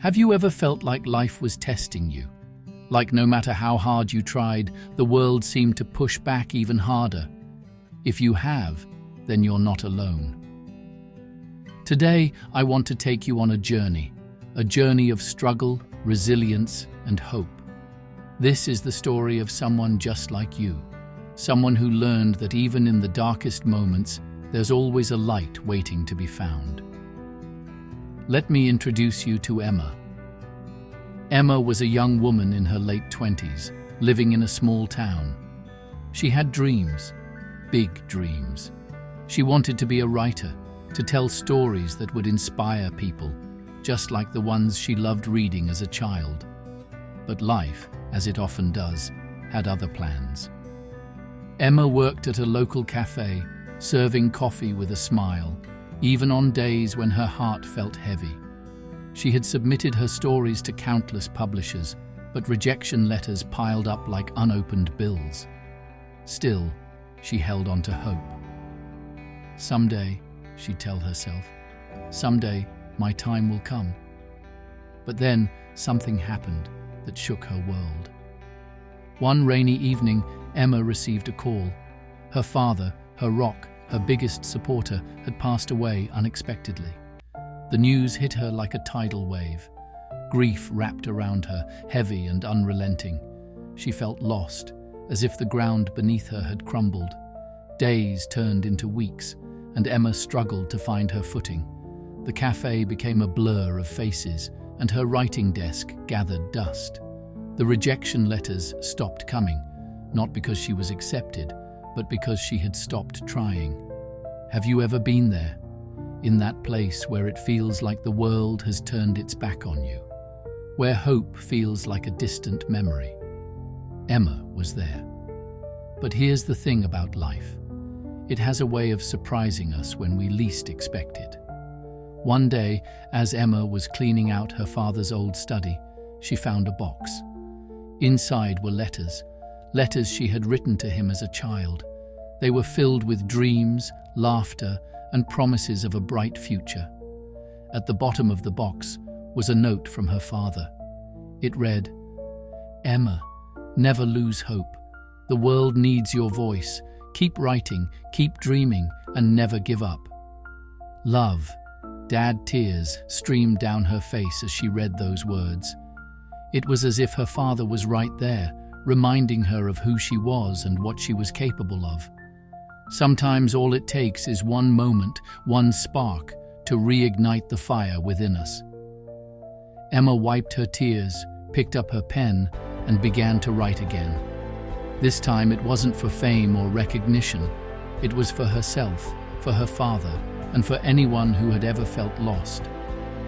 Have you ever felt like life was testing you? Like no matter how hard you tried, the world seemed to push back even harder? If you have, then you're not alone. Today, I want to take you on a journey of struggle, resilience, and hope. This is the story of someone just like you, someone who learned that even in the darkest moments, there's always a light waiting to be found. Let me introduce you to Emma. Emma was a young woman in her late 20s, living in a small town. She had dreams, big dreams. She wanted to be a writer, to tell stories that would inspire people, just like the ones she loved reading as a child. But life, as it often does, had other plans. Emma worked at a local cafe, serving coffee with a smile, even on days when her heart felt heavy. She had submitted her stories to countless publishers, but rejection letters piled up like unopened bills. Still, she held on to hope. Someday, she'd tell herself, someday my time will come. But then something happened that shook her world. One rainy evening, Emma received a call. Her father, her rock, her biggest supporter, had passed away unexpectedly. The news hit her like a tidal wave. Grief wrapped around her, heavy and unrelenting. She felt lost, as if the ground beneath her had crumbled. Days turned into weeks, and Emma struggled to find her footing. The cafe became a blur of faces, and her writing desk gathered dust. The rejection letters stopped coming, not because she was accepted, but because she had stopped trying. Have you ever been there? In that place where it feels like the world has turned its back on you? Where hope feels like a distant memory? Emma was there. But here's the thing about life. It has a way of surprising us when we least expect it. One day, as Emma was cleaning out her father's old study, she found a box. Inside were letters she had written to him as a child. They were filled with dreams, laughter, and promises of a bright future. At the bottom of the box was a note from her father. It read, "Emma, never lose hope. The world needs your voice. Keep writing, keep dreaming, and never give up. Love." Dad tears streamed down her face as she read those words. It was as if her father was right there, reminding her of who she was and what she was capable of. Sometimes all it takes is one moment, one spark, to reignite the fire within us. Emma wiped her tears, picked up her pen, and began to write again. This time it wasn't for fame or recognition. It was for herself, for her father, and for anyone who had ever felt lost.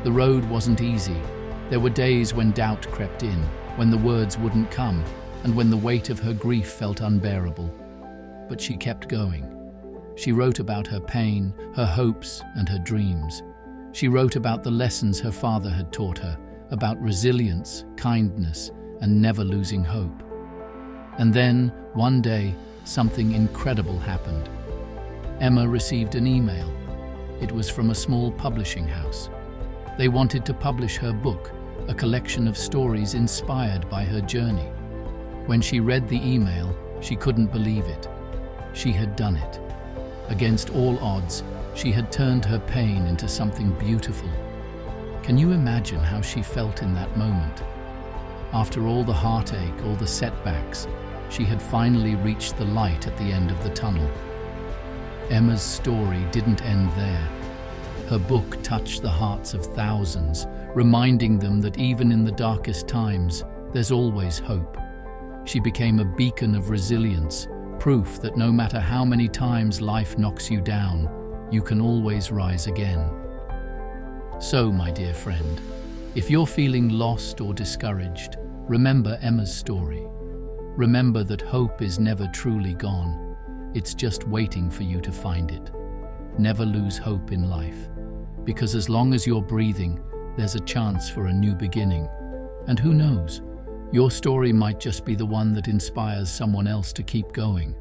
The road wasn't easy. There were days when doubt crept in, when the words wouldn't come, and when the weight of her grief felt unbearable. But she kept going. She wrote about her pain, her hopes, and her dreams. She wrote about the lessons her father had taught her, about resilience, kindness, and never losing hope. And then, one day, something incredible happened. Emma received an email. It was from a small publishing house. They wanted to publish her book, a collection of stories inspired by her journey. When she read the email, she couldn't believe it. She had done it. Against all odds, she had turned her pain into something beautiful. Can you imagine how she felt in that moment? After all the heartache, all the setbacks, she had finally reached the light at the end of the tunnel. Emma's story didn't end there. Her book touched the hearts of thousands, reminding them that even in the darkest times, there's always hope. She became a beacon of resilience, proof that no matter how many times life knocks you down, you can always rise again. So, my dear friend, if you're feeling lost or discouraged, remember Emma's story. Remember that hope is never truly gone. It's just waiting for you to find it. Never lose hope in life, because as long as you're breathing, there's a chance for a new beginning. And who knows, your story might just be the one that inspires someone else to keep going.